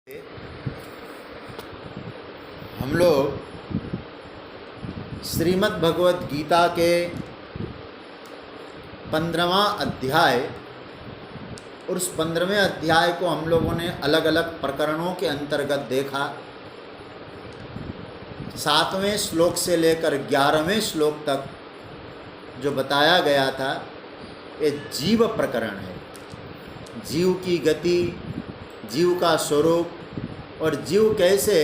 हम लोग श्रीमद् भगवत गीता के 15वां अध्याय और उस 15वें अध्याय को हम लोगों ने अलग अलग प्रकरणों के अंतर्गत देखा। 7वें श्लोक से लेकर 11वें श्लोक तक जो बताया गया था ये जीव प्रकरण है। जीव की गति, जीव का स्वरूप और जीव कैसे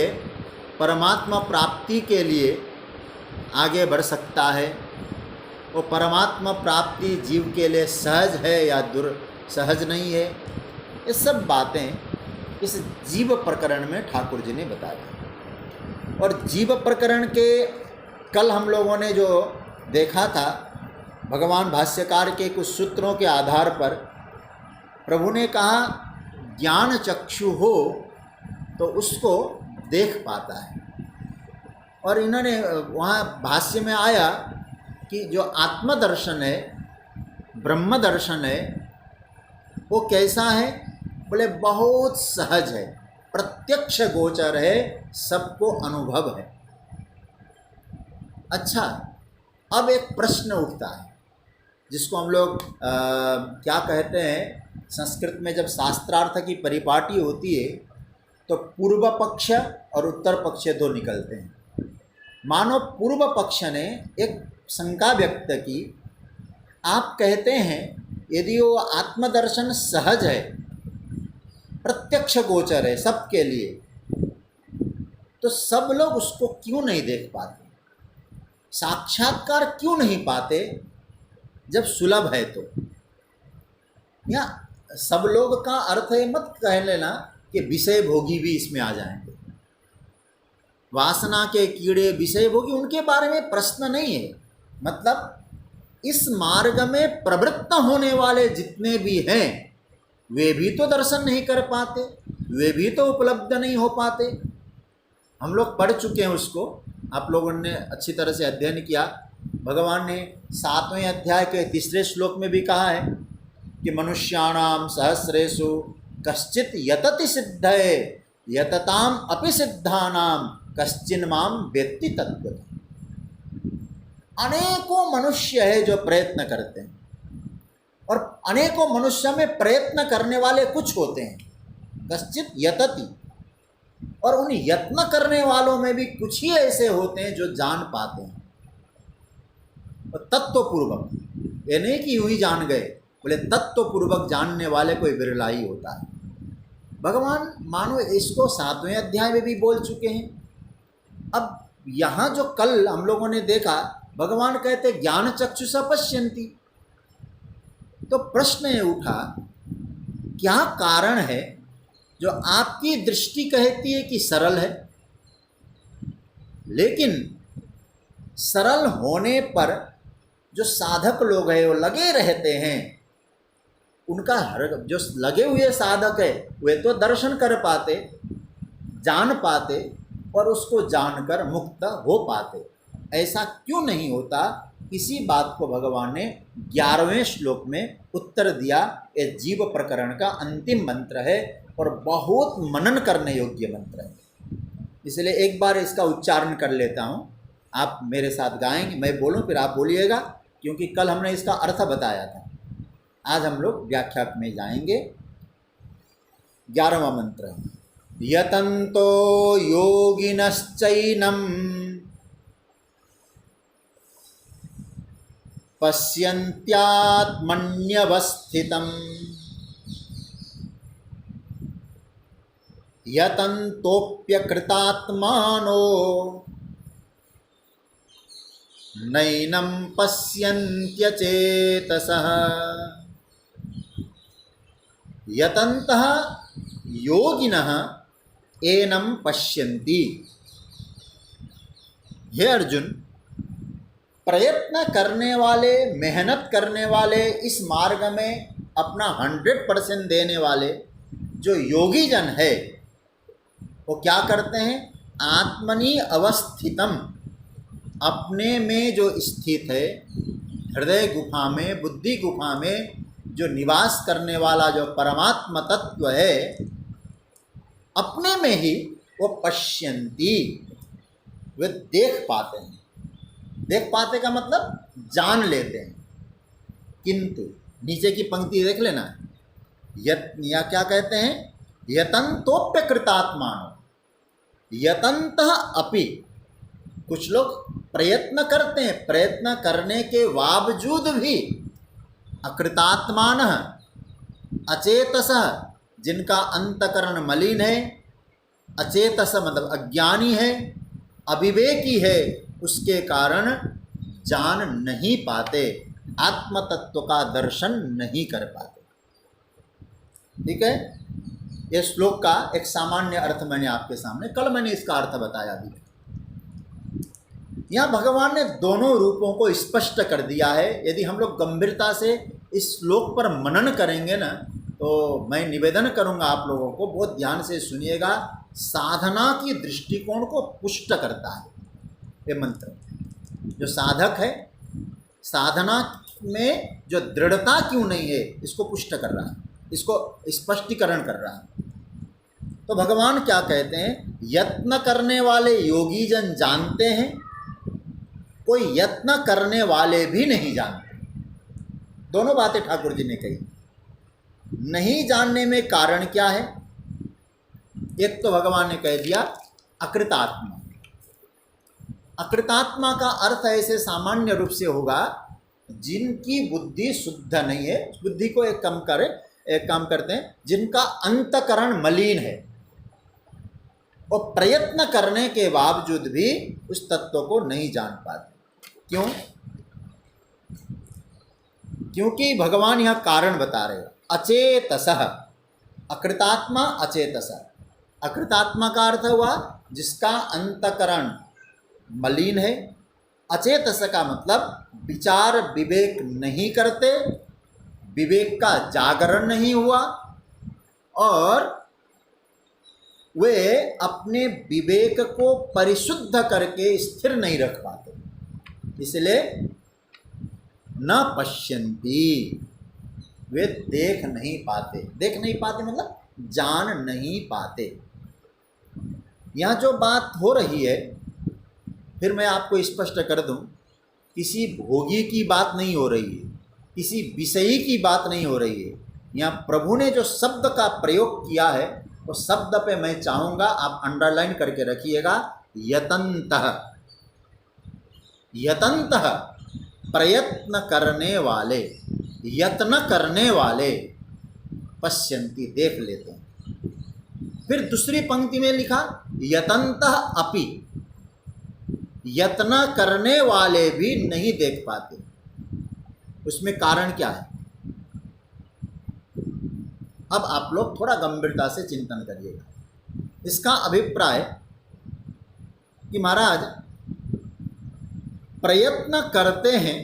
परमात्मा प्राप्ति के लिए आगे बढ़ सकता है, वो परमात्मा प्राप्ति जीव के लिए सहज है या दुर्सहज नहीं है, ये सब बातें इस जीव प्रकरण में ठाकुर जी ने बताया। और जीव प्रकरण के कल हम लोगों ने जो देखा था, भगवान भाष्यकार के कुछ सूत्रों के आधार पर प्रभु ने कहा ज्ञान चक्षु हो तो उसको देख पाता है। और इन्होंने वहाँ भाष्य में आया कि जो आत्मदर्शन है, ब्रह्म दर्शन है, वो कैसा है? बोले बहुत सहज है, प्रत्यक्ष गोचर है, सबको अनुभव है। अच्छा, अब एक प्रश्न उठता है जिसको हम लोग क्या कहते हैं, संस्कृत में जब शास्त्रार्थ की परिपाटी होती है तो पूर्व पक्ष और उत्तर पक्ष दो निकलते हैं। मानो पूर्व पक्ष ने एक शंका व्यक्त की, आप कहते हैं यदि वो आत्मदर्शन सहज है, प्रत्यक्ष गोचर है सबके लिए, तो सब लोग उसको क्यों नहीं देख पाते, साक्षात्कार क्यों नहीं पाते जब सुलभ है? तो या सब लोग का अर्थ है मत कह लेना कि विषय भोगी भी इसमें आ जाएंगे। वासना के कीड़े विषय भोगी, उनके बारे में प्रश्न नहीं है। मतलब इस मार्ग में प्रवृत्त होने वाले जितने भी हैं वे भी तो दर्शन नहीं कर पाते, वे भी तो उपलब्ध नहीं हो पाते। हम लोग पढ़ चुके हैं उसको, आप लोगों ने अच्छी तरह से अध्ययन किया। भगवान ने 7वें अध्याय के 3रे श्लोक में भी कहा है कि मनुष्याणाम सहस्रेषु कश्चित यतति सिद्धये यतताम अपि सिद्धानाम कश्चिन माम वेत्ति तत्त्वतः। अनेकों मनुष्य है जो प्रयत्न करते हैं, और अनेकों मनुष्य में प्रयत्न करने वाले कुछ होते हैं, कश्चित यतति, और उन यत्न करने वालों में भी कुछ ही ऐसे होते हैं जो जान पाते हैं तत्वपूर्वक। ये नहीं कि यूं ही जान गए, बोले तत्वपूर्वक जानने वाले कोई बिरला ही होता है। भगवान मानो इसको 7वें अध्याय में भी बोल चुके हैं। अब यहाँ जो कल हम लोगों ने देखा, भगवान कहते ज्ञान चक्षुषा पश्यन्ति, तो प्रश्न ये उठा क्या कारण है जो आपकी दृष्टि कहती है कि सरल है, लेकिन सरल होने पर जो साधक लोग हैं वो लगे रहते हैं, उनका हर जो लगे हुए साधक है वे तो दर्शन कर पाते, जान पाते और उसको जानकर मुक्त हो पाते। ऐसा क्यों नहीं होता? इसी बात को भगवान ने 11वें श्लोक में उत्तर दिया। ये जीव प्रकरण का अंतिम मंत्र है और बहुत मनन करने योग्य मंत्र है। इसलिए एक बार इसका उच्चारण कर लेता हूँ, आप मेरे साथ गाएंगे, मैं बोलूँ फिर आप बोलिएगा, क्योंकि कल हमने इसका अर्थ बताया था। आज हम लोग व्याख्या में जाएंगे। 11वां मंत्र, यतन्तो योगिनश्चैनं पश्यन्त्यात्मन्यवस्थितं यतन्तोऽप्यकृतात्मानो नैनं पश्यन्त्यचेतसः यतन्तः योगिनः एनं पश्यन्ति। हे अर्जुन, प्रयत्न करने वाले, मेहनत करने वाले, इस मार्ग में अपना 100% देने वाले जो योगी जन है वो क्या करते हैं? आत्मनि अवस्थितम, अपने में जो स्थित है, हृदय गुफा में, बुद्धि गुफा में जो निवास करने वाला जो परमात्मा तत्व है, अपने में ही वो पश्यन्ति, वे देख पाते हैं। देख पाते का मतलब जान लेते हैं। किंतु नीचे की पंक्ति देख लेना, या क्या कहते हैं, यतन्तोप्य कृतात्मानो, यतन्तः अपि, कुछ लोग प्रयत्न करते हैं, प्रयत्न करने के बावजूद भी अकृतात्मानः अचेतसः, जिनका अंतकरण मलिन है, अचेतस मतलब अज्ञानी है, अविवेकी है, उसके कारण जान नहीं पाते, आत्म तत्व का दर्शन नहीं कर पाते। ठीक है, ये श्लोक का एक सामान्य अर्थ मैंने आपके सामने, कल मैंने इसका अर्थ बताया भी। यहाँ भगवान ने दोनों रूपों को स्पष्ट कर दिया है। यदि हम लोग गंभीरता से इस श्लोक पर मनन करेंगे ना, तो मैं निवेदन करूँगा आप लोगों को, बहुत ध्यान से सुनिएगा, साधना की दृष्टिकोण को पुष्ट करता है ये मंत्र। जो साधक है, साधना में जो दृढ़ता क्यों नहीं है, इसको पुष्ट कर रहा है, इसको स्पष्टीकरण कर रहा है। तो भगवान क्या कहते हैं, यत्न करने वाले योगी जन जानते हैं, कोई यत्न करने वाले भी नहीं जानते। दोनों बातें ठाकुर जी ने कही। नहीं जानने में कारण क्या है? एक तो भगवान ने कह दिया अकृतात्मा। अकृतात्मा का अर्थ ऐसे सामान्य रूप से होगा, जिनकी बुद्धि शुद्ध नहीं है। बुद्धि को एक काम करते हैं, जिनका अंतकरण मलिन है और प्रयत्न करने के बावजूद भी उस तत्व को नहीं जान पाते। क्यों? क्योंकि भगवान यह कारण बता रहे हैं, अचेतसः, अकृतात्मा अचेतसः। अकृतात्मा का अर्थ हुआ जिसका अंतकरण मलिन है, अचेतस का मतलब विचार विवेक नहीं करते, विवेक का जागरण नहीं हुआ, और वे अपने विवेक को परिशुद्ध करके स्थिर नहीं रख पाते, इसलिए न पश्यन्ति, वे देख नहीं पाते। देख नहीं पाते मतलब जान नहीं पाते। यहाँ जो बात हो रही है, फिर मैं आपको स्पष्ट कर दूं, किसी भोगी की बात नहीं हो रही है, किसी विषयी की बात नहीं हो रही है। यहाँ प्रभु ने जो शब्द का प्रयोग किया है, वो शब्द पे मैं चाहूँगा आप अंडरलाइन करके रखिएगा, यतन्तः। यतन्तः प्रयत्न करने वाले, यत्न करने वाले, पश्यन्ति देख लेते हैं। फिर दूसरी पंक्ति में लिखा यतन्तः अपि, यत्न करने वाले भी नहीं देख पाते। उसमें कारण क्या है? अब आप लोग थोड़ा गंभीरता से चिंतन करिएगा। इसका अभिप्राय कि महाराज प्रयत्न करते हैं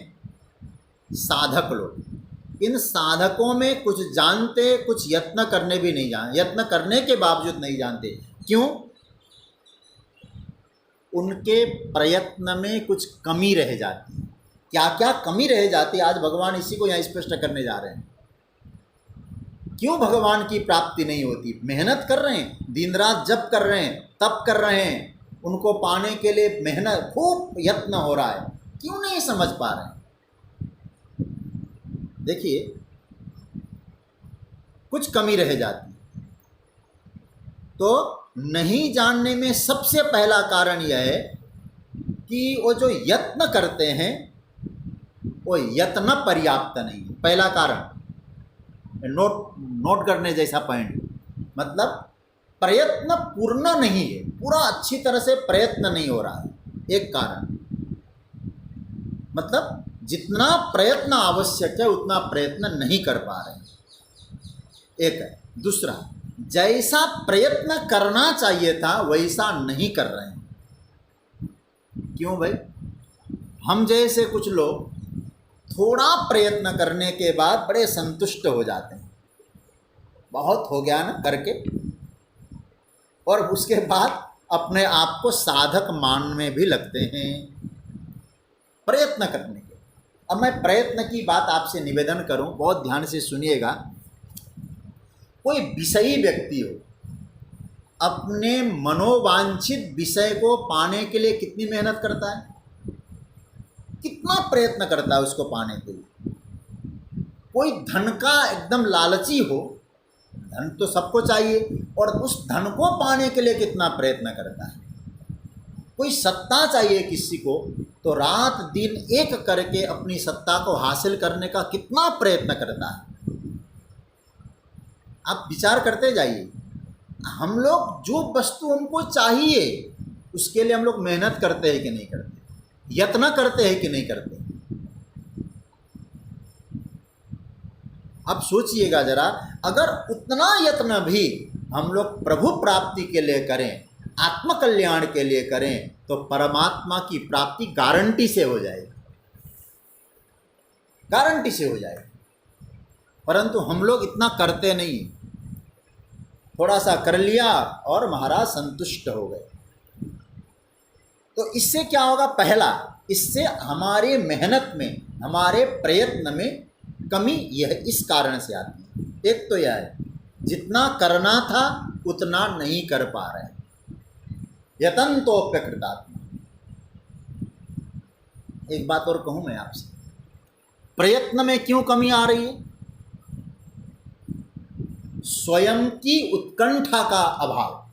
साधक लोग, इन साधकों में कुछ जानते, कुछ यत्न करने भी नहीं जानते, यत्न करने के बावजूद नहीं जानते। क्यों? उनके प्रयत्न में कुछ कमी रह जाती है। क्या क्या कमी रह जाती है, आज भगवान इसी को यहाँ स्पष्ट करने जा रहे हैं। क्यों भगवान की प्राप्ति नहीं होती? मेहनत कर रहे हैं, दिन रात जप कर रहे हैं, तप कर रहे हैं, उनको पाने के लिए मेहनत, खूब यत्न हो रहा है, क्यों नहीं समझ पा रहे हैं? देखिए, कुछ कमी रह जाती है। तो नहीं जानने में सबसे पहला कारण यह है कि वो जो यत्न करते हैं, वो यत्न पर्याप्त नहीं है। पहला कारण नोट करने जैसा पॉइंट, मतलब प्रयत्न पूर्ण नहीं है, पूरा अच्छी तरह से प्रयत्न नहीं हो रहा है, एक कारण। मतलब जितना प्रयत्न आवश्यक है उतना प्रयत्न नहीं कर पा रहे हैं, एक है। दूसरा, जैसा प्रयत्न करना चाहिए था वैसा नहीं कर रहे हैं। क्यों भाई? हम जैसे कुछ लोग थोड़ा प्रयत्न करने के बाद बड़े संतुष्ट हो जाते हैं, बहुत हो गया ना करके, और उसके बाद अपने आप को साधक मानने भी लगते हैं प्रयत्न करने के। अब मैं प्रयत्न की बात आपसे निवेदन करूं, बहुत ध्यान से सुनिएगा। कोई विषयी व्यक्ति हो, अपने मनोवांछित विषय को पाने के लिए कितनी मेहनत करता है, कितना प्रयत्न करता है उसको पाने के लिए। कोई धन का एकदम लालची हो, धन तो सबको चाहिए, और उस धन को पाने के लिए कितना प्रयत्न करता है। कोई सत्ता चाहिए किसी को, तो रात दिन एक करके अपनी सत्ता को हासिल करने का कितना प्रयत्न करता है। आप विचार करते जाइए, हम लोग जो वस्तु हमको चाहिए उसके लिए हम लोग मेहनत करते हैं कि नहीं करते, यत्न करते हैं कि नहीं करते। अब सोचिएगा जरा, अगर उतना यत्न भी हम लोग प्रभु प्राप्ति के लिए करें, आत्मकल्याण के लिए करें, तो परमात्मा की प्राप्ति गारंटी से हो जाएगी, गारंटी से हो जाएगी। परंतु हम लोग इतना करते नहीं, थोड़ा सा कर लिया और महाराज संतुष्ट हो गए। तो इससे क्या होगा? पहला, इससे हमारे मेहनत में, हमारे प्रयत्न में कमी यह इस कारण से आती है। एक तो यह है, जितना करना था उतना नहीं कर पा रहे, यतन्तोप्यकृतात्मा। एक बात और कहूं मैं आपसे, प्रयत्न में क्यों कमी आ रही है? स्वयं की उत्कंठा का अभाव।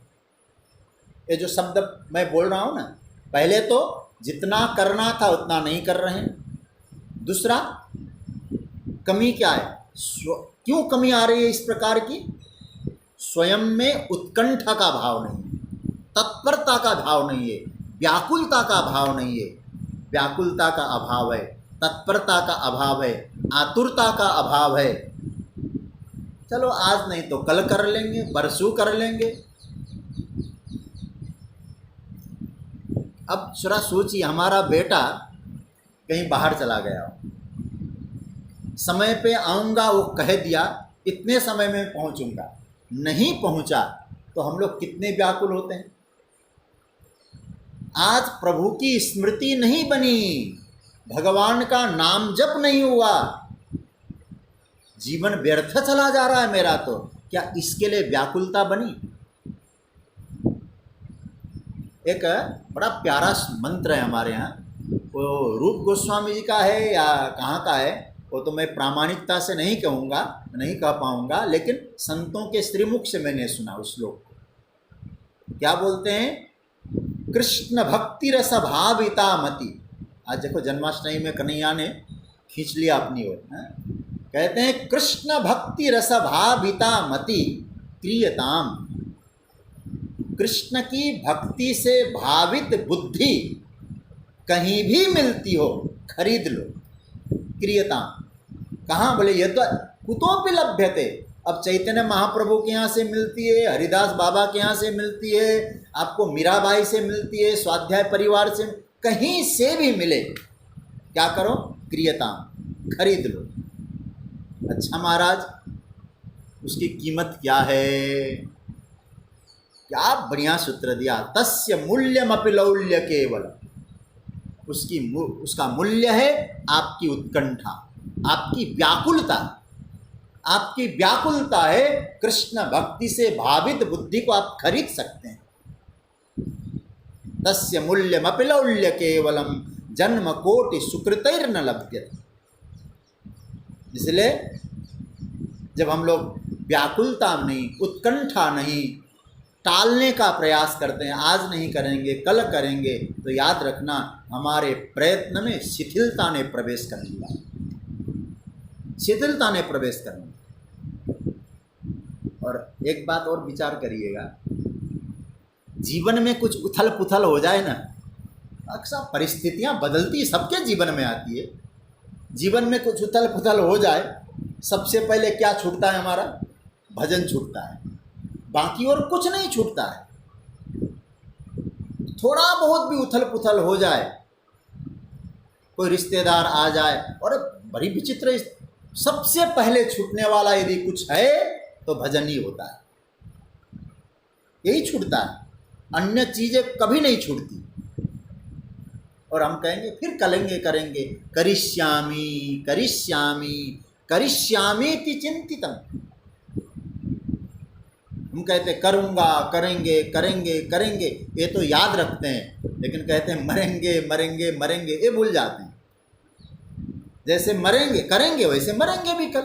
ये जो शब्द मैं बोल रहा हूं ना, पहले तो जितना करना था उतना नहीं कर रहे हैं। दूसरा, कमी क्या है? क्यों कमी आ रही है इस प्रकार की? स्वयं में उत्कंठा का भाव नहीं है, तत्परता का भाव नहीं है, व्याकुलता का भाव नहीं है। व्याकुलता का अभाव है, तत्परता का अभाव है, आतुरता का अभाव है। चलो आज नहीं तो कल कर लेंगे, परसों कर लेंगे। अब जरा सोचिए, हमारा बेटा कहीं बाहर चला गया हो, समय पे आऊँगा वो कह दिया, इतने समय में पहुँचूँगा, नहीं पहुँचा तो हम लोग कितने व्याकुल होते हैं। आज प्रभु की स्मृति नहीं बनी, भगवान का नाम जप नहीं हुआ, जीवन व्यर्थ चला जा रहा है मेरा, तो क्या इसके लिए व्याकुलता बनी? एक बड़ा प्यारा मंत्र है हमारे यहाँ, वो रूप गोस्वामी जी का है या कहाँ का है, वो तो मैं प्रामाणिकता से नहीं कहूँगा, नहीं कह पाऊँगा, लेकिन संतों के श्रीमुख से मैंने सुना उस श्लोक को। क्या बोलते हैं? कृष्ण भक्ति रस भाविता मति। आज देखो जन्माष्टमी में कन्हैया ने खींच लिया अपनी ओर, कहते हैं कृष्ण भक्ति रस भाविता मति क्रियताम। कृष्ण की भक्ति से भावित बुद्धि कहीं भी मिलती हो, खरीद लो। क्रियताम कहाँ? बोले ये तो कुतोपि लभ्यते। अब चैतन्य महाप्रभु के यहाँ से मिलती है, हरिदास बाबा के यहाँ से मिलती है, आपको मीराबाई से मिलती है, स्वाध्याय परिवार से, कहीं से भी मिले, क्या करो? क्रियताम, खरीद लो। अच्छा महाराज, उसकी कीमत क्या है? क्या बढ़िया सूत्र दिया, तस्य मूल्यमपि लौल्य केवल। उसका मूल्य है आपकी उत्कंठा, आपकी व्याकुलता। आपकी व्याकुलता है कृष्ण भक्ति से भावित बुद्धि को आप खरीद सकते हैं। तस्य मूल्यमपि लौल्य केवलम जन्म कोटि सुकृतैर्न लभ्यते। इसलिए जब हम लोग व्याकुलता नहीं, उत्कंठा नहीं, टालने का प्रयास करते हैं, आज नहीं करेंगे कल करेंगे, तो याद रखना हमारे प्रयत्न में शिथिलता ने प्रवेश कर लिया, शिथिलता ने प्रवेश कर लिया। और एक बात और विचार करिएगा, जीवन में कुछ उथल पुथल हो जाए ना, अक्सर परिस्थितियां बदलती, सबके जीवन में आती है। जीवन में कुछ उथल पुथल हो जाए, सबसे पहले क्या छूटता है? हमारा भजन छूटता है, बाकी और कुछ नहीं छूटता है। थोड़ा बहुत भी उथल पुथल हो जाए, कोई रिश्तेदार आ जाए, और बड़ी विचित्र, सबसे पहले छूटने वाला यदि कुछ है तो भजन ही होता है, यही छूटता है, अन्य चीज़ें कभी नहीं छूटती। और हम कहेंगे फिर करेंगे करेंगे, करिष्यामि करिष्यामि करिष्यामीति चिंतितम्। हम कहते करूँगा, करेंगे करेंगे करेंगे, ये तो याद रखते हैं, लेकिन कहते हैं मरेंगे मरेंगे मरेंगे, ये भूल जाते हैं। जैसे मरेंगे करेंगे वैसे मरेंगे भी कल।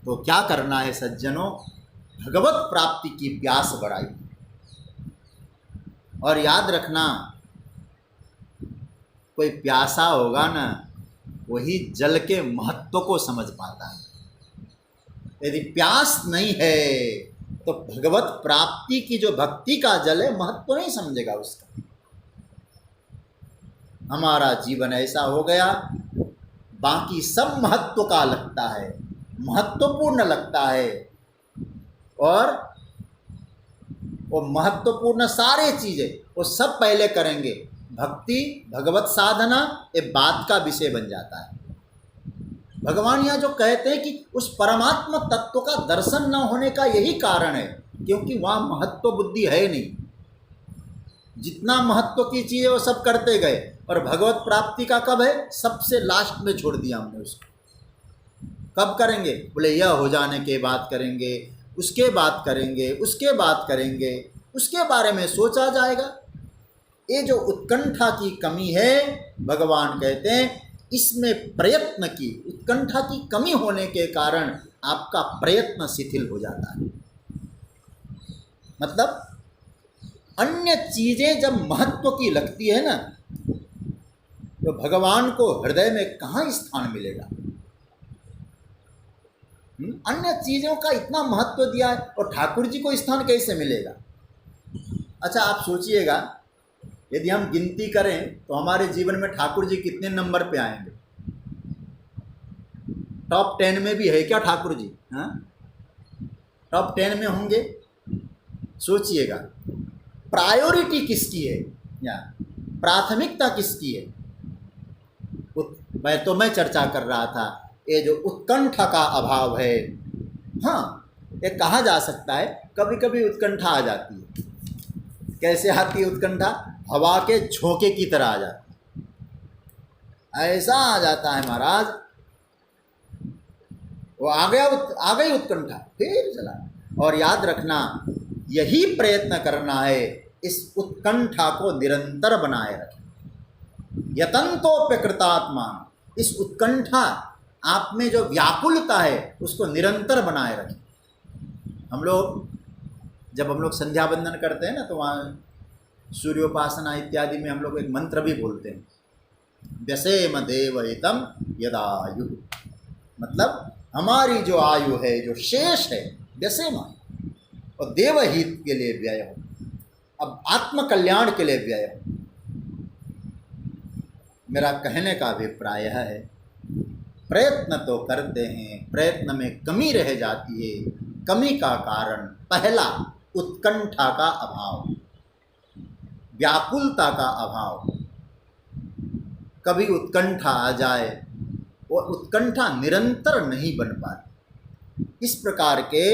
तो क्या करना है सज्जनों, भगवत प्राप्ति की प्यास बढ़ाई। और याद रखना, कोई प्यासा होगा ना, वही जल के महत्व को समझ पाता है। यदि प्यास नहीं है तो भगवत प्राप्ति की जो भक्ति का जल है, महत्व नहीं समझेगा उसका। हमारा जीवन ऐसा हो गया, बाकी सब महत्व का लगता है, महत्वपूर्ण लगता है, और वो महत्वपूर्ण सारे चीज़ें वो सब पहले करेंगे। भक्ति भगवत साधना ये बात का विषय बन जाता है। भगवान यहाँ जो कहते हैं कि उस परमात्मा तत्व का दर्शन न होने का यही कारण है, क्योंकि वहाँ महत्व बुद्धि है नहीं। जितना महत्व की चीज़ है वो सब करते गए, और भगवत प्राप्ति का कब है, सबसे लास्ट में छोड़ दिया हमने उसको। कब करेंगे, बोले यह हो जाने के बाद करेंगे, उसके बाद करेंगे, उसके बाद करेंगे, उसके बारे में सोचा जाएगा। ये जो उत्कंठा की कमी है, भगवान कहते हैं इसमें प्रयत्न की, उत्कंठा की कमी होने के कारण आपका प्रयत्न शिथिल हो जाता है। मतलब अन्य चीज़ें जब महत्व की लगती है ना, तो भगवान को हृदय में कहाँ स्थान मिलेगा। अन्य चीज़ों का इतना महत्व दिया है, और ठाकुर जी को स्थान कैसे मिलेगा। अच्छा आप सोचिएगा, यदि हम गिनती करें तो हमारे जीवन में ठाकुर जी कितने नंबर पे आएंगे। टॉप 10 में भी है क्या ठाकुर जी? हाँ, टॉप 10 में होंगे। सोचिएगा, प्रायोरिटी किसकी है, या प्राथमिकता किसकी है। मैं चर्चा कर रहा था, ये जो उत्कंठा का अभाव है। हाँ, ये कहा जा सकता है कभी कभी उत्कंठा आ जाती है। कैसे आती है उत्कंठा? हवा के झोंके की तरह आ जाती है। ऐसा आ जाता है महाराज, वो आ गई उत्कंठा, फिर चला। और याद रखना, यही प्रयत्न करना है, इस उत्कंठा को निरंतर बनाए रखें। यतन्तोप्यकृतात्मा, इस उत्कंठा आप में जो व्याकुलता है उसको निरंतर बनाए रखें। हम लोग जब संध्या वंदन करते हैं ना, तो वहाँ सूर्योपासना इत्यादि में हम लोग एक मंत्र भी बोलते हैं, व्यसेम देवहितम यदायु। मतलब हमारी जो आयु है, जो शेष है, व्यसेम, और देवहित के लिए व्यय हो, अब आत्म कल्याण के लिए व्यय हो। मेरा कहने का अभिप्राय है, प्रयत्न तो करते हैं, प्रयत्न में कमी रह जाती है। कमी का कारण पहला उत्कंठा का अभाव, व्याकुलता का अभाव। कभी उत्कंठा आ जाए, वो उत्कंठा निरंतर नहीं बन पाती। इस प्रकार के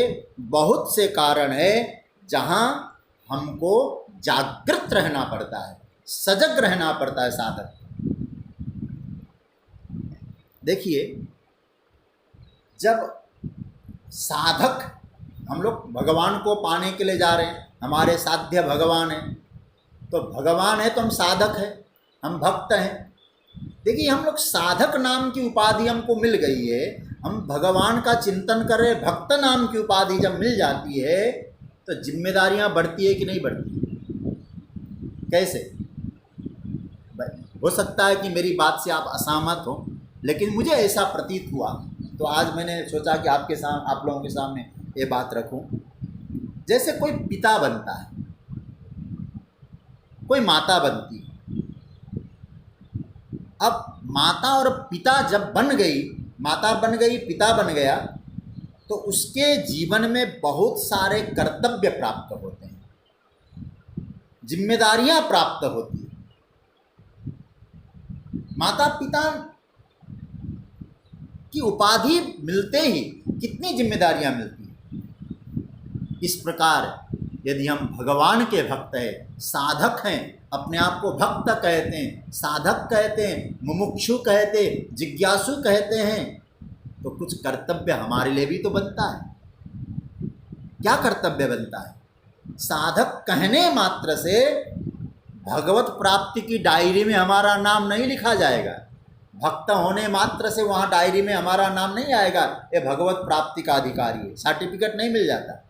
बहुत से कारण है जहाँ हमको जागृत रहना पड़ता है, सजग रहना पड़ता है साधक। देखिए, जब साधक, हम लोग भगवान को पाने के लिए जा रहे हैं, हमारे साध्य भगवान है, तो भगवान है तो हम साधक हैं, हम भक्त हैं। देखिए, हम लोग साधक नाम की उपाधि हमको मिल गई है, हम भगवान का चिंतन कर रहे, भक्त नाम की उपाधि जब मिल जाती है, तो जिम्मेदारियां बढ़ती है कि नहीं बढ़ती? कैसे? हो सकता है कि मेरी बात से आप असहमत हो, लेकिन मुझे ऐसा प्रतीत हुआ, तो आज मैंने सोचा कि आप लोगों के सामने ये बात रखूं। जैसे कोई पिता बनता है, कोई माता बनती है। अब माता और पिता जब बन गई, माता बन गई, पिता बन गया, तो उसके जीवन में बहुत सारे कर्तव्य प्राप्त होते हैं, जिम्मेदारियां प्राप्त होती हैं। माता पिता की उपाधि मिलते ही कितनी जिम्मेदारियां मिलती हैं। इस प्रकार यदि हम भगवान के भक्त हैं, साधक हैं, अपने आप को भक्त कहते हैं, साधक कहते हैं, मुमुक्षु कहते हैं, जिज्ञासु कहते हैं, तो कुछ कर्तव्य हमारे लिए भी तो बनता है। क्या कर्तव्य बनता है? साधक कहने मात्र से भगवत प्राप्ति की डायरी में हमारा नाम नहीं लिखा जाएगा। भक्त होने मात्र से वहाँ डायरी में हमारा नाम नहीं आएगा, ये भगवत प्राप्ति का अधिकारी है, सर्टिफिकेट नहीं मिल जाता।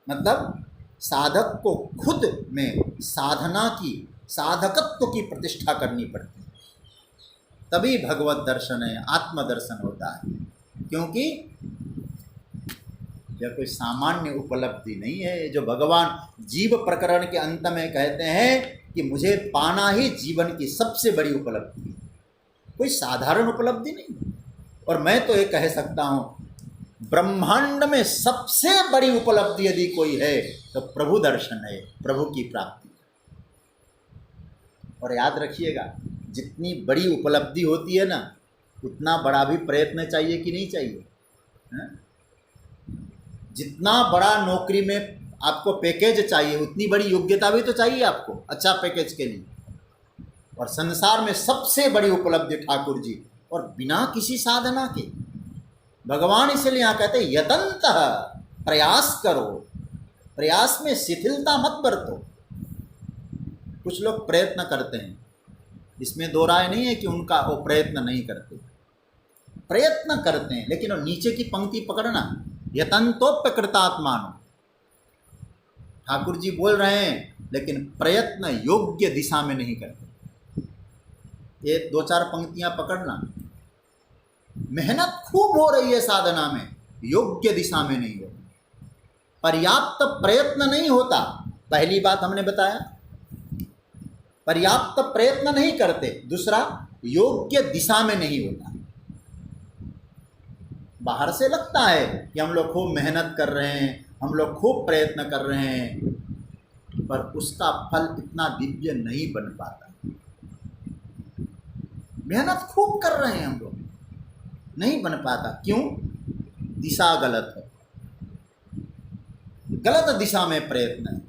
मतलब साधक को खुद में साधना की, साधकत्व की प्रतिष्ठा करनी पड़ती है, तभी भगवत दर्शन है, आत्मदर्शन होता है। क्योंकि यह कोई सामान्य उपलब्धि नहीं है जो भगवान जीव प्रकरण के अंत में कहते हैं कि मुझे पाना ही जीवन की सबसे बड़ी उपलब्धि है। कोई साधारण उपलब्धि नहीं। और मैं तो ये कह सकता हूँ, ब्रह्मांड में सबसे बड़ी उपलब्धि यदि कोई है तो प्रभु दर्शन है, प्रभु की प्राप्ति। और याद रखिएगा, जितनी बड़ी उपलब्धि होती है ना, उतना बड़ा भी प्रयत्न चाहिए कि नहीं चाहिए? है? जितना बड़ा नौकरी में आपको पैकेज चाहिए, उतनी बड़ी योग्यता भी तो चाहिए आपको अच्छा पैकेज के लिए। और संसार में सबसे बड़ी उपलब्धि ठाकुर जी, और बिना किसी साधना के। भगवान इसलिए यहाँ कहते हैं यतन्तः, प्रयास करो, प्रयास में शिथिलता मत बरतो। कुछ लोग प्रयत्न करते हैं, इसमें दो राय नहीं है कि उनका वो प्रयत्न नहीं करते, प्रयत्न करते हैं, लेकिन वो नीचे की पंक्ति पकड़ना, यतन्तोप्यकृतात्मानो। ठाकुर जी बोल रहे हैं लेकिन प्रयत्न योग्य दिशा में नहीं करते। ये दो चार पंक्तियां पकड़ना, मेहनत खूब हो रही है साधना में, योग्य दिशा में नहीं हो, पर्याप्त प्रयत्न नहीं होता। पहली बात हमने बताया, पर्याप्त प्रयत्न नहीं करते। दूसरा, योग्य दिशा में नहीं होता। बाहर से लगता है कि हम लोग खूब मेहनत कर रहे हैं, हम लोग खूब प्रयत्न कर रहे हैं, पर उसका फल इतना दिव्य नहीं बन पाता। मेहनत खूब कर रहे हैं हम लोग, नहीं बन पाता। क्यों? दिशा गलत है, गलत दिशा में प्रयत्न है।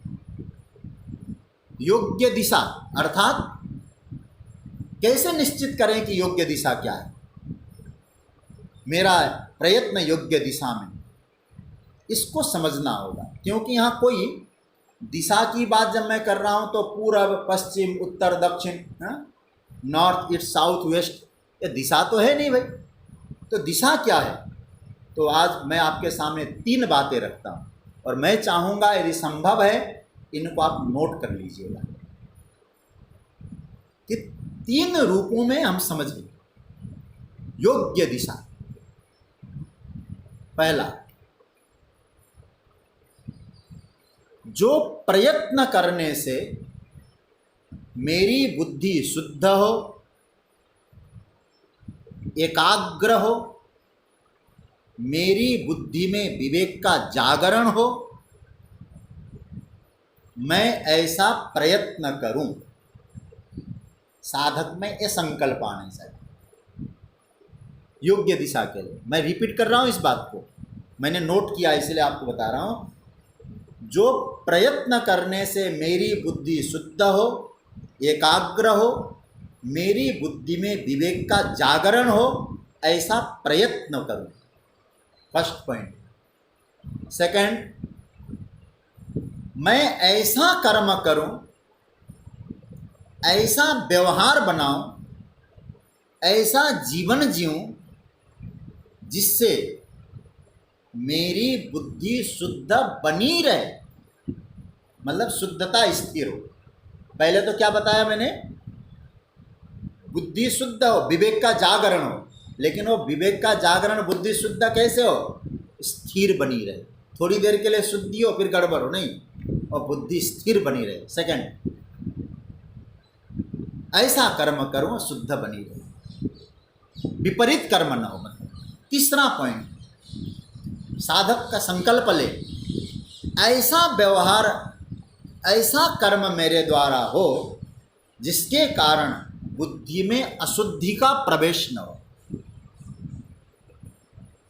योग्य दिशा अर्थात कैसे निश्चित करें कि योग्य दिशा क्या है? मेरा प्रयत्न योग्य दिशा में, इसको समझना होगा। क्योंकि यहाँ कोई दिशा की बात जब मैं कर रहा हूँ तो पूर्व पश्चिम उत्तर दक्षिण, नॉर्थ ईस्ट साउथ वेस्ट, ये दिशा तो है नहीं भाई। तो दिशा क्या है? तो आज मैं आपके सामने तीन बातें रखता हूँ, और मैं चाहूँगा यदि संभव है इनको आप नोट कर लीजिएगा कि तीन रूपों में हम समझें योग्य दिशा। पहला, जो प्रयत्न करने से मेरी बुद्धि शुद्ध हो, एकाग्र हो, मेरी बुद्धि में विवेक का जागरण हो, मैं ऐसा प्रयत्न करूं। साधक में ये संकल्प आना चाहिए योग्य दिशा के लिए। मैं रिपीट कर रहा हूं इस बात को, मैंने नोट किया इसलिए आपको बता रहा हूं। जो प्रयत्न करने से मेरी बुद्धि शुद्ध हो, एकाग्र हो, मेरी बुद्धि में विवेक का जागरण हो, ऐसा प्रयत्न करूं। First point. सेकंड, मैं ऐसा कर्म करूं, ऐसा व्यवहार बनाऊं, ऐसा जीवन जीऊं जिससे मेरी बुद्धि शुद्ध बनी रहे, मतलब शुद्धता स्थिर हो। पहले तो क्या बताया मैंने? बुद्धि शुद्ध हो, विवेक का जागरण हो। लेकिन वो विवेक का जागरण, बुद्धि शुद्ध कैसे हो? स्थिर बनी रहे। थोड़ी देर के लिए शुद्धि हो फिर गड़बड़ हो नहीं, और बुद्धि स्थिर बनी रहे। सेकंड, ऐसा कर्म करो शुद्ध बनी रहे, विपरीत कर्म न हो। मतलब तीसरा पॉइंट, साधक का संकल्प ले, ऐसा व्यवहार, ऐसा कर्म मेरे द्वारा हो जिसके कारण बुद्धि में अशुद्धि का प्रवेश न हो।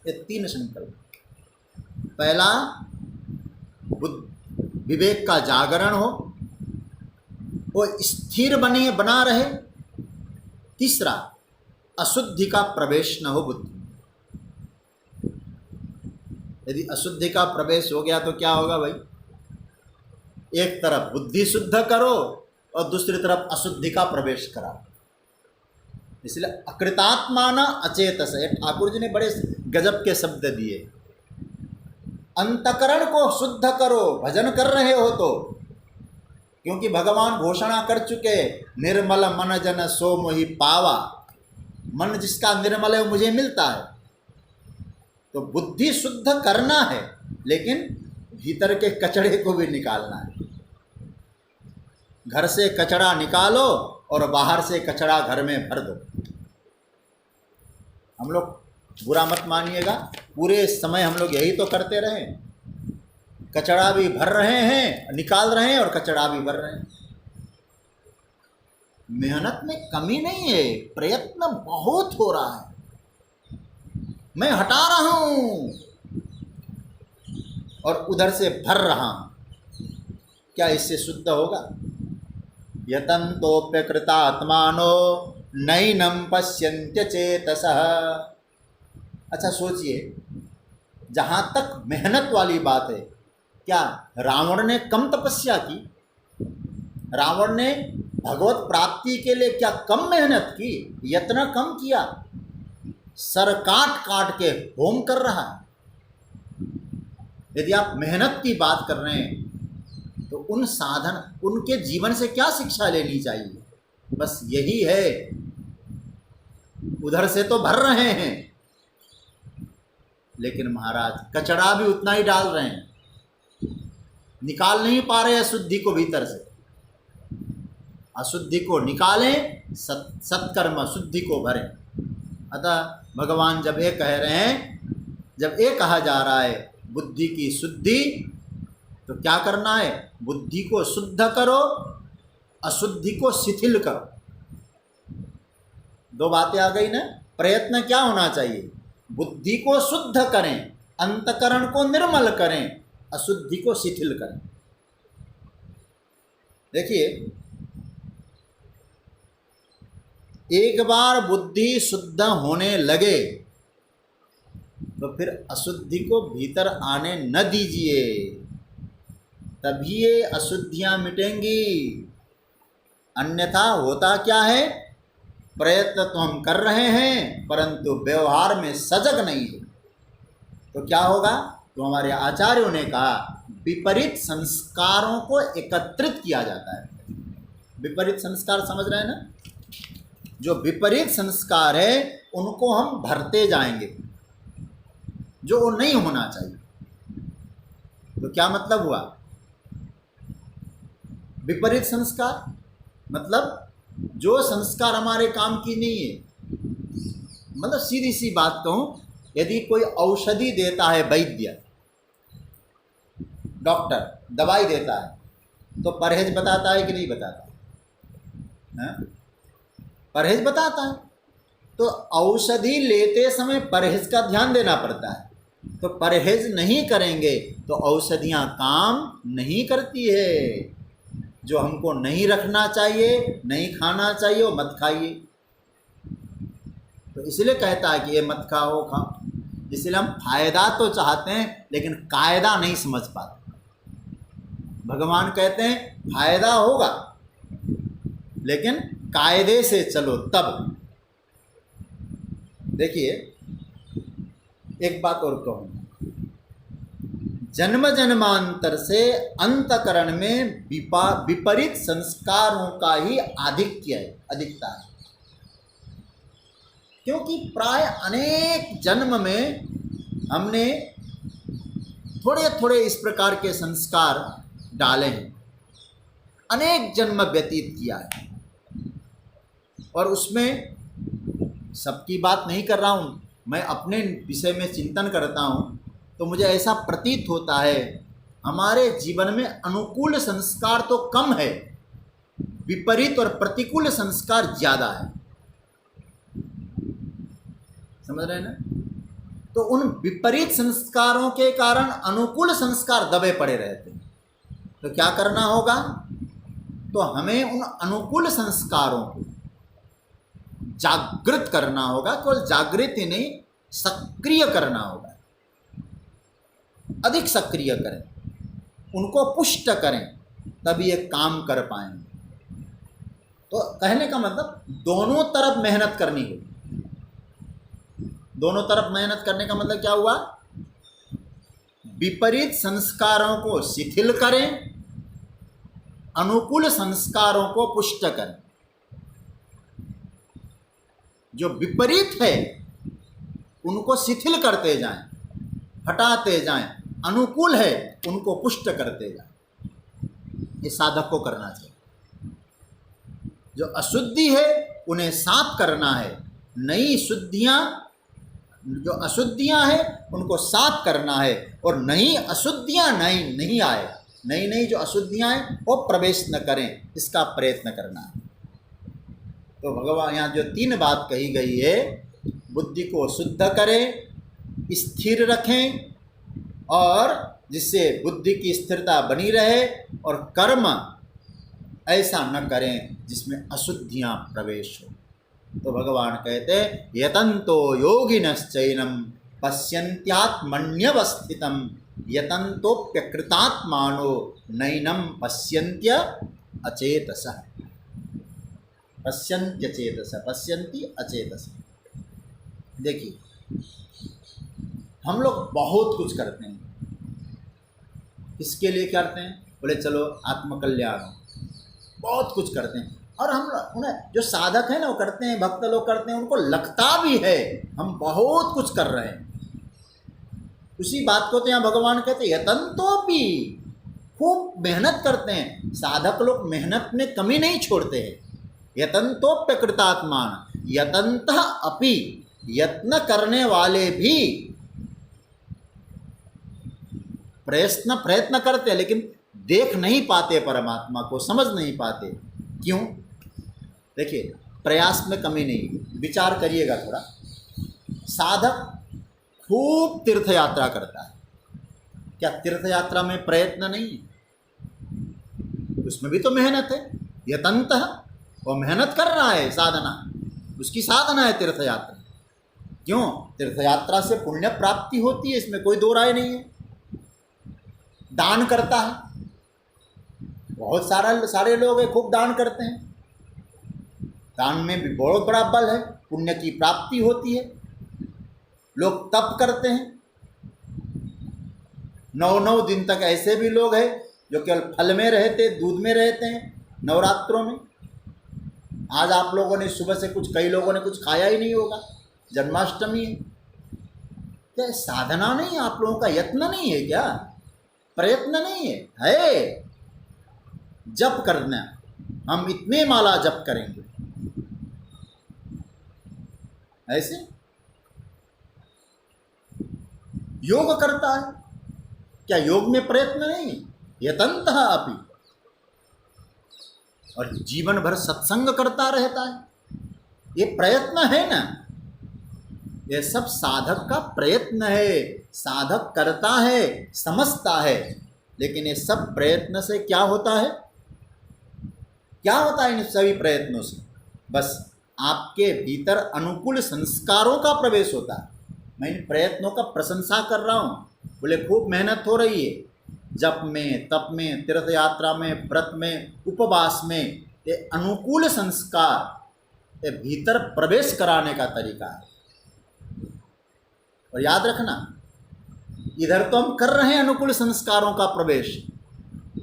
ये तीन संकल्प। पहला, विवेक का जागरण हो, वो स्थिर बना रहे। तीसरा, अशुद्धि का प्रवेश न हो बुद्धि। यदि अशुद्धि का प्रवेश हो गया तो क्या होगा भाई? एक तरफ बुद्धि शुद्ध करो और दूसरी तरफ अशुद्धि का प्रवेश कराओ। इसलिए अकृतात्माना अचेतस, ठाकुर जी ने बड़े गजब के शब्द दिए। अंतकरण को शुद्ध करो, भजन कर रहे हो तो, क्योंकि भगवान घोषणा कर चुके, निर्मल मन जन सो मोहि पावा। मन जिसका निर्मल है वो मुझे मिलता है। तो बुद्धि शुद्ध करना है, लेकिन भीतर के कचड़े को भी निकालना है। घर से कचड़ा निकालो और बाहर से कचड़ा घर में भर दो। हम लोग बुरा मत मानिएगा, पूरे समय हम लोग यही तो करते रहे। कचड़ा भी भर रहे हैं, निकाल रहे हैं, और कचड़ा भी भर रहे हैं। मेहनत में कमी नहीं है, प्रयत्न बहुत हो रहा है। मैं हटा रहा हूं और उधर से भर रहा हूं। क्या इससे शुद्ध होगा? यतन्तोप्य कृतात्मानो नैनं पश्यन्त्य चेतसः। अच्छा सोचिए, जहाँ तक मेहनत वाली बात है, क्या रावण ने कम तपस्या की? रावण ने भगवत प्राप्ति के लिए क्या कम मेहनत की? यत्न कम किया? सर काट काट के होम कर रहा है। यदि आप मेहनत की बात कर रहे हैं तो उन साधन, उनके जीवन से क्या शिक्षा लेनी चाहिए? बस यही है, उधर से तो भर रहे हैं, लेकिन महाराज कचड़ा भी उतना ही डाल रहे हैं, निकाल नहीं पा रहे अशुद्धि को भीतर से। अशुद्धि को निकालें, सत्कर्म शुद्धि को भरें। अतः भगवान जब ये कह रहे हैं, जब ये कहा जा रहा है बुद्धि की शुद्धि, तो क्या करना है? बुद्धि को शुद्ध करो, अशुद्धि को शिथिल करो। दो बातें आ गई ना। प्रयत्न क्या होना चाहिए? बुद्धि को शुद्ध करें, अंतकरण को निर्मल करें, अशुद्धि को शिथिल करें। देखिए, एक बार बुद्धि शुद्ध होने लगे तो फिर अशुद्धि को भीतर आने न दीजिए, तभी ये अशुद्धियां मिटेंगी। अन्यथा होता क्या है? प्रयत्न तो हम कर रहे हैं परंतु व्यवहार में सजग नहीं है। तो क्या होगा? तो हमारे आचार्यों ने कहा, विपरीत संस्कारों को एकत्रित किया जाता है। विपरीत संस्कार समझ रहे हैं ना? जो विपरीत संस्कार है उनको हम भरते जाएंगे, जो वो नहीं होना चाहिए। तो क्या मतलब हुआ? विपरीत संस्कार मतलब जो संस्कार हमारे काम की नहीं है। मतलब सीधी सी बात कहूं, यदि कोई औषधि देता है, वैद्य डॉक्टर दवाई देता है, तो परहेज बताता है कि नहीं बताता? परहेज बताता है। तो औषधि लेते समय परहेज का ध्यान देना पड़ता है। तो परहेज नहीं करेंगे तो औषधियां काम नहीं करती है। जो हमको नहीं रखना चाहिए, नहीं खाना चाहिए, वो मत खाइए। तो इसलिए कहता है कि ये मत खाओ, खाओ। इसलिए हम फायदा तो चाहते हैं लेकिन कायदा नहीं समझ पाते। भगवान कहते हैं फायदा होगा लेकिन कायदे से चलो तब। देखिए, एक बात और कहूँ, जन्म जन्मांतर से अंतकरण में विपरीत संस्कारों का ही आधिक्य है, अधिकता है। क्योंकि प्राय अनेक जन्म में हमने थोड़े थोड़े इस प्रकार के संस्कार डाले हैं, अनेक जन्म व्यतीत किया है। और उसमें सबकी बात नहीं कर रहा हूँ, मैं अपने विषय में चिंतन करता हूँ तो मुझे ऐसा प्रतीत होता है हमारे जीवन में अनुकूल संस्कार तो कम है, विपरीत और प्रतिकूल संस्कार ज़्यादा है। समझ रहे हैं ना? तो उन विपरीत संस्कारों के कारण अनुकूल संस्कार दबे पड़े रहते हैं। तो क्या करना होगा? तो हमें उन अनुकूल संस्कारों को जागृत करना होगा। केवल जागृति नहीं, सक्रिय करना होगा। अधिक सक्रिय करें, उनको पुष्ट करें, तभी ये काम कर पाएंगे। तो कहने का मतलब दोनों तरफ मेहनत करनी होगी। दोनों तरफ मेहनत करने का मतलब क्या हुआ? विपरीत संस्कारों को शिथिल करें, अनुकूल संस्कारों को पुष्ट करें। जो विपरीत है उनको शिथिल करते जाएं, हटाते जाएं, अनुकूल है उनको पुष्ट करते जाएं। ये साधक को करना चाहिए। जो अशुद्धि है उन्हें साफ करना है, नई शुद्धियां, जो अशुद्धियां हैं उनको साफ करना है, और नई अशुद्धियां नहीं आए, नई जो अशुद्धियां हैं वो प्रवेश न करें, इसका प्रयत्न करना है। तो भगवान यहाँ जो 3 बात कही गई है, बुद्धि को शुद्ध करें, स्थिर रखें, और जिससे बुद्धि की स्थिरता बनी रहे, और कर्म ऐसा न करें जिसमें अशुद्धियां प्रवेश हो। तो भगवान कहते हैं यतन्तो योगिनश्चैनं पश्यन्त्यात्मन्यवस्थितं यतन्तोप्यकृतात्मानो नैनं पश्यन्त्य अचेतसः। पश्यन्त्यचेतसः, पश्यन्ति अचेतसः। देखिए, हम लोग बहुत कुछ करते हैं। इसके लिए करते हैं, बोले चलो आत्मकल्याण, बहुत कुछ करते हैं। और हम उन्हें जो साधक है ना वो करते हैं, भक्त लोग करते हैं, उनको लगता भी है हम बहुत कुछ कर रहे हैं। उसी बात को तो यहाँ भगवान कहते हैं यतन्तोपि, खूब मेहनत करते हैं। साधक लोग मेहनत में कमी नहीं छोड़ते हैं। यतन्तोप्यकृतात्मान, यतन्तः अपि, यत्न करने वाले भी प्रयत्न करते हैं, लेकिन देख नहीं पाते, परमात्मा को समझ नहीं पाते। क्यों? देखिए, प्रयास में कमी नहीं। विचार करिएगा थोड़ा। साधक खूब तीर्थ यात्रा करता है, क्या तीर्थ यात्रा में प्रयत्न नहीं है? उसमें भी तो मेहनत है। यतन्तः, वो मेहनत कर रहा है, साधना, उसकी साधना है तीर्थ यात्रा। क्यों? तीर्थ यात्रा से पुण्य प्राप्ति होती है, इसमें कोई दो राय नहीं है। दान करता है, बहुत सारे लोग हैं खूब दान करते हैं। दान में भी बहुत बड़ा बल है, पुण्य की प्राप्ति होती है। लोग तप करते हैं, 9 दिन तक ऐसे भी लोग हैं जो केवल फल में रहते, दूध में रहते हैं नवरात्रों में। आज आप लोगों ने सुबह से कई लोगों ने कुछ खाया ही नहीं होगा, जन्माष्टमी है। क्या साधना नहीं? आप लोगों का यत्न नहीं है क्या? प्रयत्न नहीं है? जप करना, हम इतने माला जप करेंगे, ऐसे योग करता है, क्या योग में प्रयत्न नहीं? यतन्तः अपि, और जीवन भर सत्संग करता रहता है, ये प्रयत्न है ना। ये सब साधक का प्रयत्न है। साधक करता है, समझता है, लेकिन ये सब प्रयत्न से क्या होता है? क्या होता है इन सभी प्रयत्नों से? बस आपके भीतर अनुकूल संस्कारों का प्रवेश होता है। मैं इन प्रयत्नों का प्रशंसा कर रहा हूँ। बोले खूब मेहनत हो रही है, जप में, तप में, तीर्थ यात्रा में, व्रत में, उपवास में, ये अनुकूल संस्कार ये भीतर प्रवेश कराने का तरीका है। और याद रखना, इधर तो हम कर रहे हैं अनुकूल संस्कारों का प्रवेश,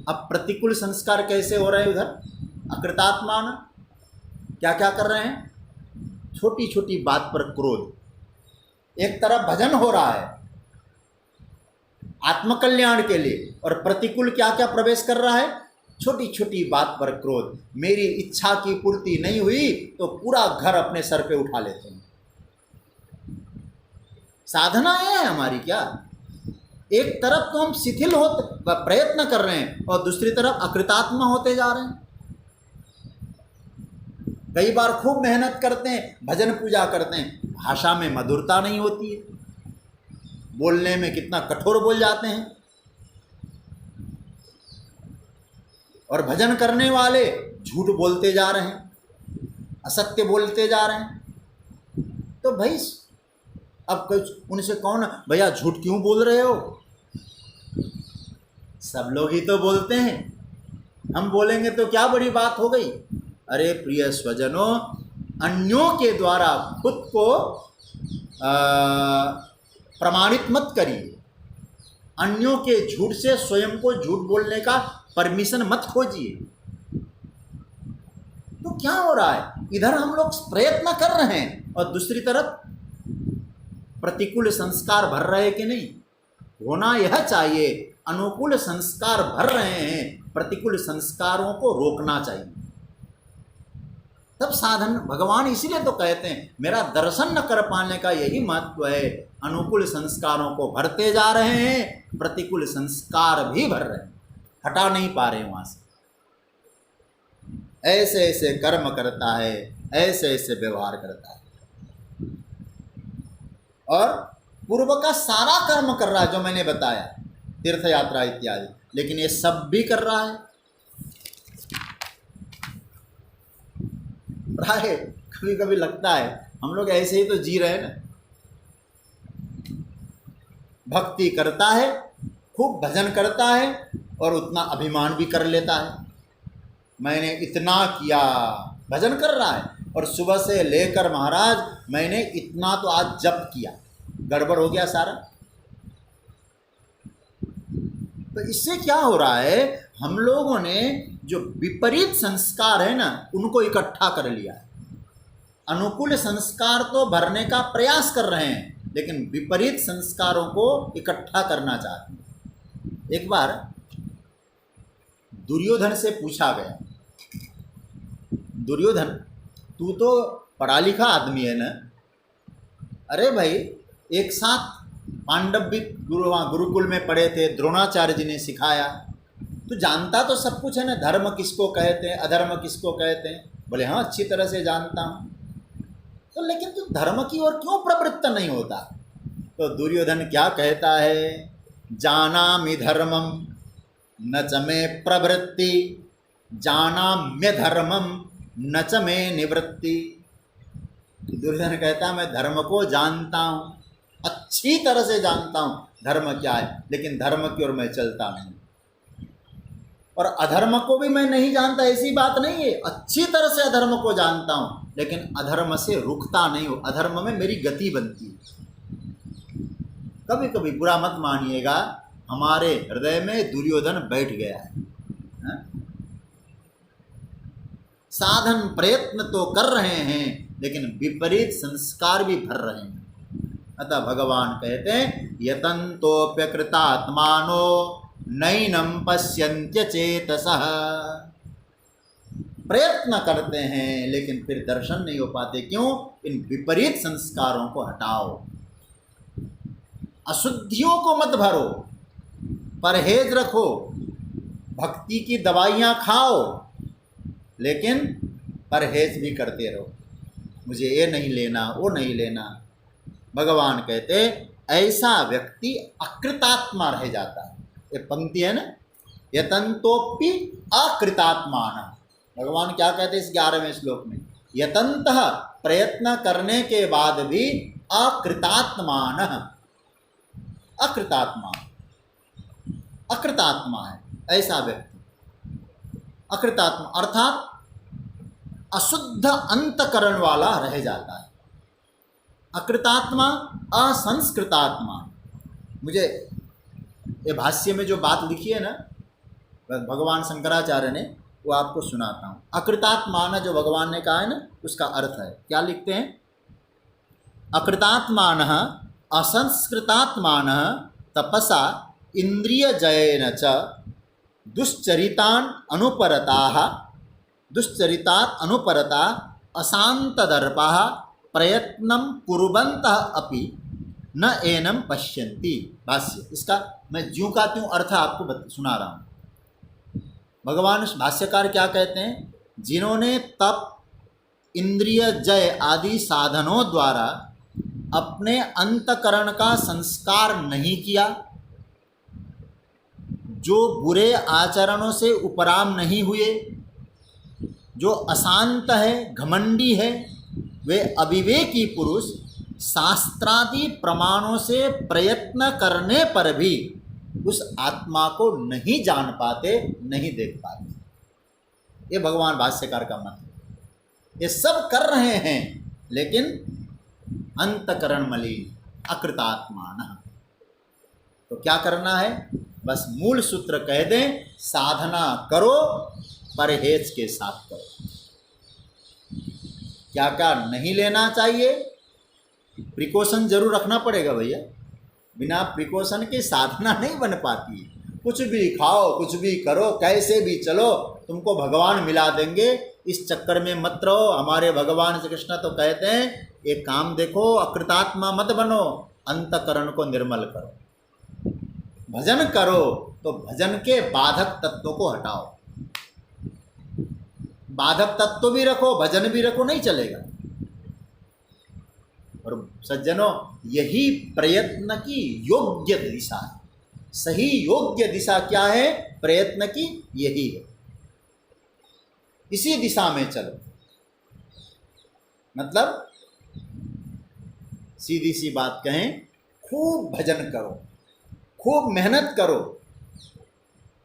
अब प्रतिकूल संस्कार कैसे हो रहे हैं? उधर अकृतात्मान क्या क्या कर रहे हैं? छोटी छोटी बात पर क्रोध। एक तरफ भजन हो रहा है आत्मकल्याण के लिए, और प्रतिकूल क्या क्या प्रवेश कर रहा है? छोटी छोटी बात पर क्रोध। मेरी इच्छा की पूर्ति नहीं हुई तो पूरा घर अपने सर पे उठा लेते हैं। साधना है हमारी क्या? एक तरफ तो हम शिथिल होते प्रयत्न कर रहे हैं, और दूसरी तरफ अकृतात्मा होते जा रहे हैं। कई बार खूब मेहनत करते हैं, भजन पूजा करते हैं, भाषा में मधुरता नहीं होती है, बोलने में कितना कठोर बोल जाते हैं। और भजन करने वाले झूठ बोलते जा रहे हैं, असत्य बोलते जा रहे हैं। तो भाई अब कुछ उनसे कौन, भैया झूठ क्यों बोल रहे हो? सब लोग ही तो बोलते हैं, हम बोलेंगे तो क्या बड़ी बात हो गई। अरे प्रिय स्वजनों, अन्यों के द्वारा खुद को प्रमाणित मत करिए। अन्यों के झूठ से स्वयं को झूठ बोलने का परमिशन मत खोजिए। तो क्या हो रहा है, इधर हम लोग प्रयत्न कर रहे हैं और दूसरी तरफ प्रतिकूल संस्कार भर रहे कि नहीं। होना यह चाहिए, अनुकूल संस्कार भर रहे हैं, प्रतिकूल संस्कारों को रोकना चाहिए। तब साधन, भगवान इसीलिए तो कहते हैं मेरा दर्शन न कर पाने का यही महत्व है। अनुकूल संस्कारों को भरते जा रहे हैं, प्रतिकूल संस्कार भी भर रहे हैं, हटा नहीं पा रहे वहां से। ऐसे ऐसे कर्म करता है, ऐसे ऐसे व्यवहार करता है, और पूर्व का सारा कर्म कर रहा है जो मैंने बताया, तीर्थ यात्रा इत्यादि, लेकिन ये सब भी कर रहा है। प्राय कभी कभी लगता है हम लोग ऐसे ही तो जी रहे हैं ना। भक्ति करता है, खूब भजन करता है और उतना अभिमान भी कर लेता है, मैंने इतना किया, भजन कर रहा है और सुबह से लेकर महाराज मैंने इतना तो आज जप किया, गड़बड़ हो गया सारा। तो इससे क्या हो रहा है, हम लोगों ने जो विपरीत संस्कार है ना उनको इकट्ठा कर लिया है। अनुकूल संस्कार तो भरने का प्रयास कर रहे हैं, लेकिन विपरीत संस्कारों को इकट्ठा करना चाहते हैं। एक बार दुर्योधन से पूछा गया, दुर्योधन तू तो पढ़ा लिखा आदमी है ना, अरे भाई एक साथ पांडव भी गुरुकुल में पढ़े थे, द्रोणाचार्य जी ने सिखाया, तू जानता तो सब कुछ है ना, धर्म किसको कहते हैं, अधर्म किसको कहते हैं। बोले हाँ अच्छी तरह से जानता हूँ। तो लेकिन तू धर्म की ओर क्यों प्रवृत्त नहीं होता। तो दुर्योधन क्या कहता है, जानामि धर्मम न च मे प्रवृत्ति, जानाम्य धर्मम न च मे निवृत्ति। दुर्योधन कहता है मैं धर्म को जानता हूँ, अच्छी तरह से जानता हूँ धर्म क्या है, लेकिन धर्म की ओर मैं चलता नहीं। और अधर्म को भी मैं नहीं जानता, ऐसी बात नहीं है, अच्छी तरह से अधर्म को जानता हूँ, लेकिन अधर्म से रुकता नहीं हूँ, अधर्म में मेरी गति बनती है। कभी कभी बुरा मत मानिएगा, हमारे हृदय में दुर्योधन बैठ गया है। साधन प्रयत्न तो कर रहे हैं, लेकिन विपरीत संस्कार भी भर रहे हैं। अतः भगवान कहते हैं यतन्तोप्यकृतात्मानो नैनं पश्यन्त्य चेतसः। प्रयत्न करते हैं लेकिन फिर दर्शन नहीं हो पाते। क्यों? इन विपरीत संस्कारों को हटाओ, अशुद्धियों को मत भरो, परहेज रखो, भक्ति की दवाइयाँ खाओ, लेकिन परहेज भी करते रहो, मुझे ये नहीं लेना वो नहीं लेना। भगवान कहते ऐसा व्यक्ति अकृतात्मा रह जाता है। ये पंक्ति है ना, यतन्तोपि अकृतात्मान। भगवान क्या कहते हैं इस 11वें श्लोक में, यतन्तः प्रयत्न करने के बाद भी अकृतात्मान, अकृतात्मा, अकृतात्मा है ऐसा व्यक्ति। अकृतात्मा अर्थात अशुद्ध अंतकरण वाला रह जाता है। अकृतात्मा, असंस्कृतात्मा। मुझे ये भाष्य में जो बात लिखी है ना भगवान शंकराचार्य ने, वो आपको सुनाता हूँ। अकृतात्मान जो भगवान ने कहा है ना, उसका अर्थ है, क्या लिखते हैं, अकृतात्मान असंस्कृतात्मान तपसा इंद्रियजयेन च दुश्चरितान् अनुपरताः, दुश्चरितात् अनुपरता अशान्तदर्पाः प्रयत्नं कुर्वन्तः अपि न एनं पश्यन्ति। भाष्य इसका मैं ज्यों का त्यों अर्थ आपको सुना रहा हूँ। भगवान भाष्यकार क्या कहते हैं, जिन्होंने तप, इंद्रिय जय आदि साधनों द्वारा अपने अंतकरण का संस्कार नहीं किया, जो बुरे आचरणों से उपराम नहीं हुए, जो अशांत है, घमंडी है, वे अविवेकी पुरुष शास्त्रादि प्रमाणों से प्रयत्न करने पर भी उस आत्मा को नहीं जान पाते, नहीं देख पाते। ये भगवान भाष्यकार का मत है। ये सब कर रहे हैं लेकिन अंतकरण मलिन, अकृतात्मान। तो क्या करना है? बस मूल सूत्र कह दें, साधना करो, परहेज के साथ करो। क्या क्या नहीं लेना चाहिए? प्रिकॉशन जरूर रखना पड़ेगा भैया, बिना प्रिकॉशन के साधना नहीं बन पाती। कुछ भी खाओ, कुछ भी करो, कैसे भी चलो, तुमको भगवान मिला देंगे, इस चक्कर में मत रहो। हमारे भगवान श्री कृष्ण तो कहते हैं, एक काम देखो, अकृतात्मा मत बनो, अंतकरण को निर्मल करो। भजन करो तो भजन के बाधक तत्वों को हटाओ। बाधक तत्व भी रखो, भजन भी रखो, नहीं चलेगा। और सज्जनों, यही प्रयत्न की योग्य दिशा है। सही योग्य दिशा क्या है? प्रयत्न की यही है। इसी दिशा में चलो। मतलब सीधी सी बात कहें, खूब भजन करो, खूब मेहनत करो।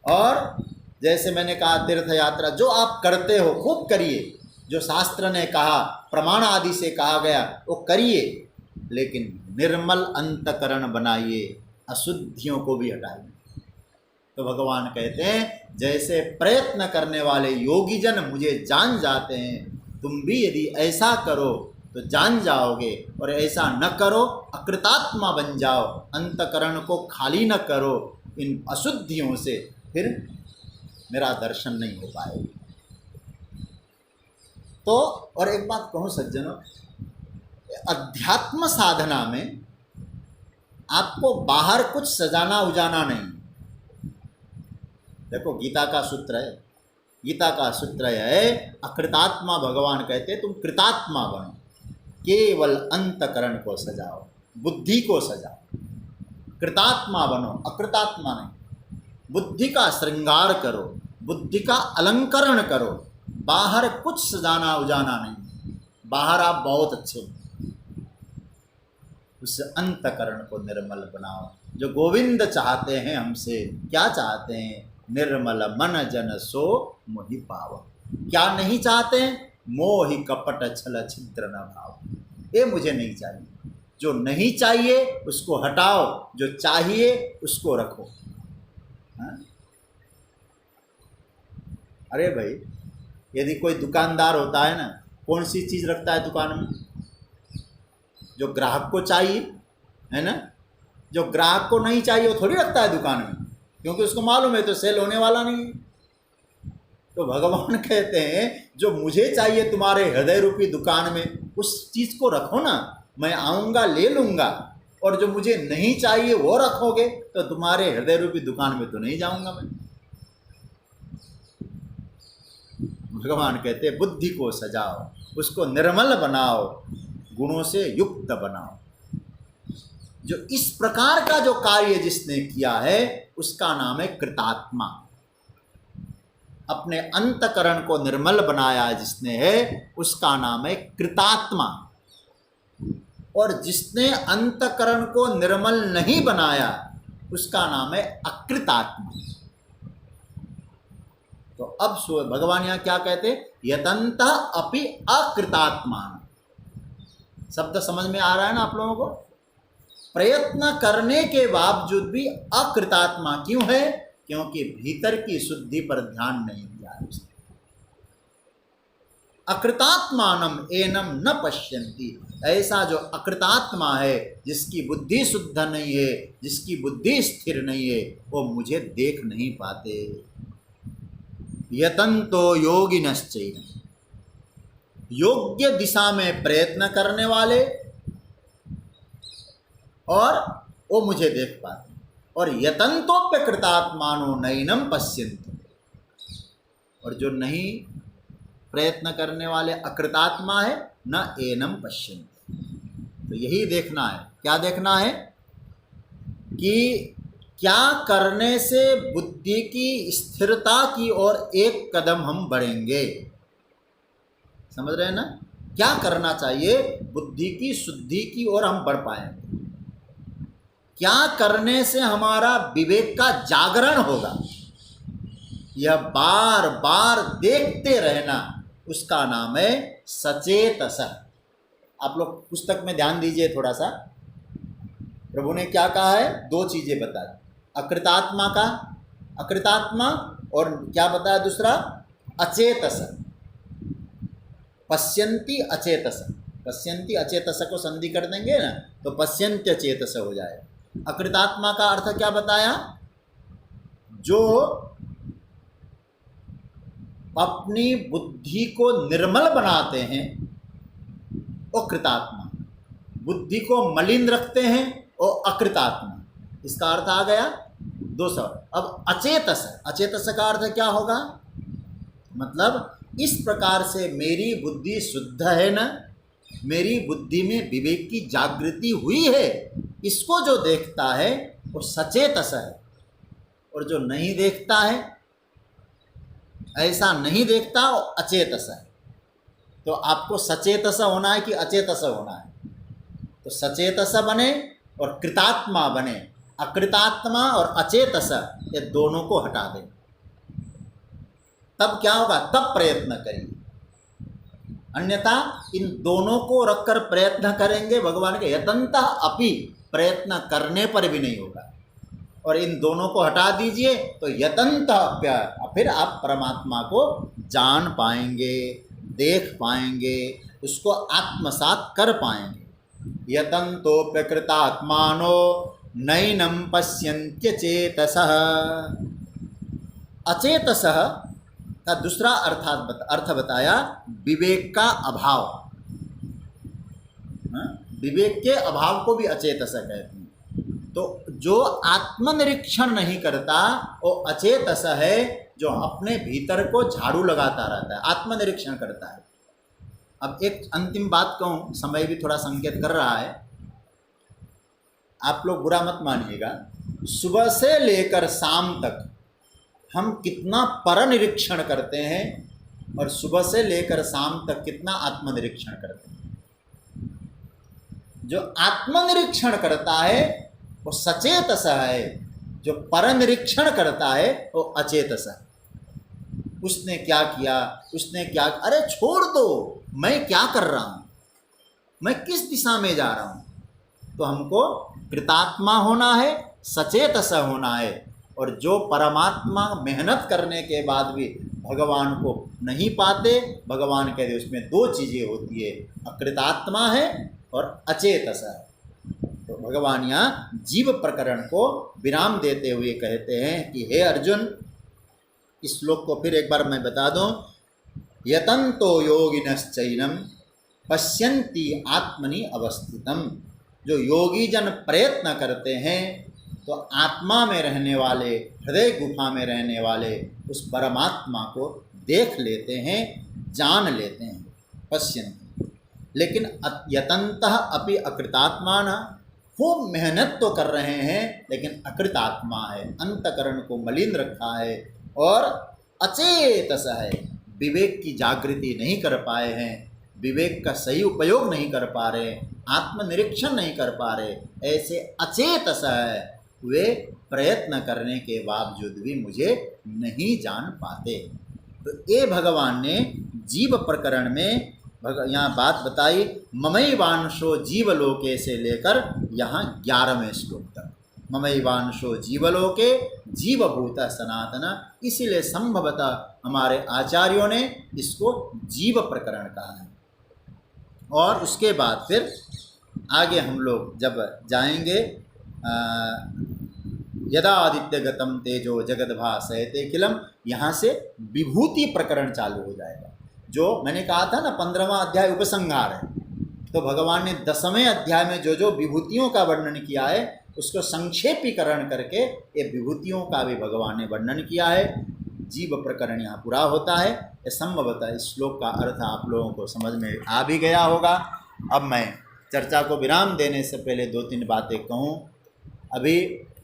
और जैसे मैंने कहा, तीर्थ यात्रा जो आप करते हो खूब करिए, जो शास्त्र ने कहा, प्रमाण आदि से कहा गया, वो करिए, लेकिन निर्मल अंतकरण बनाइए, अशुद्धियों को भी हटाइए। तो भगवान कहते हैं, जैसे प्रयत्न करने वाले योगी जन मुझे जान जाते हैं, तुम भी यदि ऐसा करो तो जान जाओगे, और ऐसा न करो, अकृतात्मा बन जाओ, अंतकरण को खाली न करो इन अशुद्धियों से, फिर मेरा दर्शन नहीं हो पाएगा। तो और एक बात कहूँ सज्जनों, अध्यात्म साधना में आपको बाहर कुछ सजाना उजाना नहीं। देखो, गीता का सूत्र है, गीता का सूत्र है, अकृतात्मा भगवान कहते तुम कृतात्मा बनो, केवल अंतकरण को सजाओ, बुद्धि को सजाओ। कृतात्मा बनो, अकृतात्मा नहीं। बुद्धि का श्रृंगार करो, बुद्धि का अलंकरण करो, बाहर कुछ सजाना उजाना नहीं। बाहर आप बहुत अच्छे हो, उस अंतकरण को निर्मल बनाओ। जो गोविंद चाहते हैं हमसे, क्या चाहते हैं? निर्मल मन जन सो मोहि पाव। क्या नहीं चाहते हैं? मोहि कपट छल छिद्र न भाव। ये मुझे नहीं चाहिए। जो नहीं चाहिए उसको हटाओ, जो चाहिए उसको रखो। हाँ? अरे भाई, यदि कोई दुकानदार होता है ना, कौन सी चीज़ रखता है दुकान में? जो ग्राहक को चाहिए, है ना। जो ग्राहक को नहीं चाहिए वो थोड़ी रखता है दुकान में, क्योंकि उसको मालूम है तो सेल होने वाला नहीं है। तो भगवान कहते हैं, जो मुझे चाहिए तुम्हारे हृदय रूपी दुकान में, उस चीज़ को रखो ना, मैं आऊँगा ले लूँगा। और जो मुझे नहीं चाहिए वो रखोगे तो तुम्हारे हृदय रूपी दुकान में तो नहीं जाऊँगा मैं। भगवान कहते हैं, बुद्धि को सजाओ, उसको निर्मल बनाओ, गुणों से युक्त बनाओ। जो इस प्रकार का जो कार्य जिसने किया है उसका नाम है कृतात्मा। अपने अंतकरण को निर्मल बनाया जिसने है उसका नाम है कृतात्मा। और जिसने अंतकरण को निर्मल नहीं बनाया उसका नाम है अकृतात्मा। तो अब भगवान यहाँ क्या कहते? यतन्तः अपि अकृतात्मा। शब्द समझ में आ रहा है ना आप लोगों को? प्रयत्न करने के बावजूद भी अकृतात्मा क्यों है? क्योंकि भीतर की शुद्धि पर ध्यान नहीं दिया है उसने। अकृतात्मानम एनम न पश्यन्ति। ऐसा जो अकृतात्मा है, जिसकी बुद्धि शुद्ध नहीं है, जिसकी बुद्धि स्थिर नहीं है, वो मुझे देख नहीं पाते। यतन्तो योगिनश्चैव, योग्य दिशा में प्रयत्न करने वाले, और वो मुझे देख पाते। और यतन्तोप्य कृतात्मानो नैनम पश्यन्ति, और जो नहीं प्रयत्न करने वाले अकृतात्मा है, न एनम पश्यन्ति। तो यही देखना है। क्या देखना है? कि क्या करने से बुद्धि की स्थिरता की ओर एक कदम हम बढ़ेंगे। समझ रहे हैं ना? क्या करना चाहिए? बुद्धि की शुद्धि की ओर हम बढ़ पाएंगे। क्या करने से हमारा विवेक का जागरण होगा, यह बार बार देखते रहना, उसका नाम है सचेतस। आप लोग पुस्तक में ध्यान दीजिए थोड़ा सा, प्रभु ने क्या कहा है, दो चीजें बताई, अकृतात्मा का, अकृतात्मा, और क्या बताया दूसरा, अचेतस, पश्यन्ति अचेतस। पश्यन्ति अचेतस को संधि कर देंगे ना तो पश्यन्ति अचेतस हो जाएगा। अकृतात्मा का अर्थ क्या बताया, जो अपनी बुद्धि को निर्मल बनाते हैं वो कृतात्मा, बुद्धि को मलिन रखते हैं वो अकृतात्मा। इसका अर्थ आ गया 200। अब अचेतस, अचेतस का अर्थ क्या होगा, मतलब इस प्रकार से मेरी बुद्धि शुद्ध है ना, मेरी बुद्धि में विवेक की जागृति हुई है, इसको जो देखता है वो सचेतस है, और जो नहीं देखता है, ऐसा नहीं देखता, वो अचेतस है। तो आपको सचेतस होना है कि अचेतस होना है, तो सचेतस बने और कृतात्मा बने। अकृतात्मा और अचेतस ये दोनों को हटा दें, तब क्या होगा, तब प्रयत्न करिए, अन्यथा इन दोनों को रखकर प्रयत्न करेंगे भगवान के यतंतः अपि, प्रयत्न करने पर भी नहीं होगा। और इन दोनों को हटा दीजिए तो यतंतः, फिर आप परमात्मा को जान पाएंगे, देख पाएंगे, उसको आत्मसात कर पाएंगे। यतन्तोऽप्यकृतात्मानो नैनं पश्यन्त्यचेतसः। अचेतसः का दूसरा अर्थ बताया विवेक का अभाव। विवेक के अभाव को भी अचेतस कहते हैं। तो जो आत्मनिरीक्षण नहीं करता वो अचेतस है, जो अपने भीतर को झाड़ू लगाता रहता है, आत्मनिरीक्षण करता है। अब एक अंतिम बात कहूँ, समय भी थोड़ा संकेत कर रहा है, आप लोग बुरा मत मानिएगा, सुबह से लेकर शाम तक हम कितना परनिरीक्षण करते हैं और सुबह से लेकर शाम तक कितना आत्मनिरीक्षण करते हैं। जो आत्मनिरीक्षण करता है वो सचेतस है, जो परनिरीक्षण करता है वो अचेतस है। उसने क्या किया, उसने क्या, अरे छोड़ दो, मैं क्या कर रहा हूँ, मैं किस दिशा में जा रहा हूँ। तो हमको कृतात्मा होना है, सचेतस होना है। और जो परमात्मा मेहनत करने के बाद भी भगवान को नहीं पाते, भगवान कहते उसमें दो चीज़ें होती है, अकृतात्मा है और अचेतस है। तो भगवान यहाँ जीव प्रकरण को विराम देते हुए कहते हैं कि हे अर्जुन, इस श्लोक को फिर एक बार मैं बता दूं, यतन्तो योगिनश्चैनं पश्यन्ति आत्मनि अवस्थितम्। जो योगी जन प्रयत्न करते हैं तो आत्मा में रहने वाले, हृदय गुफा में रहने वाले उस परमात्मा को देख लेते हैं, जान लेते हैं, पश्यन्ति। लेकिन यतन्तः अपि अकृतात्मान, खूब मेहनत तो कर रहे हैं लेकिन अकृतात्मा है, अंतकरण को मलिन रखा है और अचेतस है, विवेक की जागृति नहीं कर पाए हैं, विवेक का सही उपयोग नहीं कर पा रहे, आत्मनिरीक्षण नहीं कर पा रहे, ऐसे अचेतस है, वे प्रयत्न करने के बावजूद भी मुझे नहीं जान पाते। तो ये भगवान ने जीव प्रकरण में यहाँ बात बताई, ममैवांशो जीवलोके से लेकर यहाँ 11वें श्लोक तक, ममैवांशो जीवलोके जीवभूत सनातन। इसीलिए संभवतः हमारे आचार्यों ने इसको जीव प्रकरण कहा है। और उसके बाद फिर आगे हम लोग जब जाएंगे, यदा आदित्यगतम तेजो जगद्भासयते किलम, यहाँ से विभूति प्रकरण चालू हो जाएगा। जो मैंने कहा था ना 15वां अध्याय उपसंहार है, तो भगवान ने 10वें अध्याय में जो जो विभूतियों का वर्णन किया है उसको संक्षेपीकरण करके ये विभूतियों का भी भगवान ने वर्णन किया है। जीव प्रकरण यहाँ पूरा होता है। ये संभवतः इस श्लोक का अर्थ आप लोगों को समझ में आ भी गया होगा। अब मैं चर्चा को विराम देने से पहले 2-3 बातें कहूँ। अभी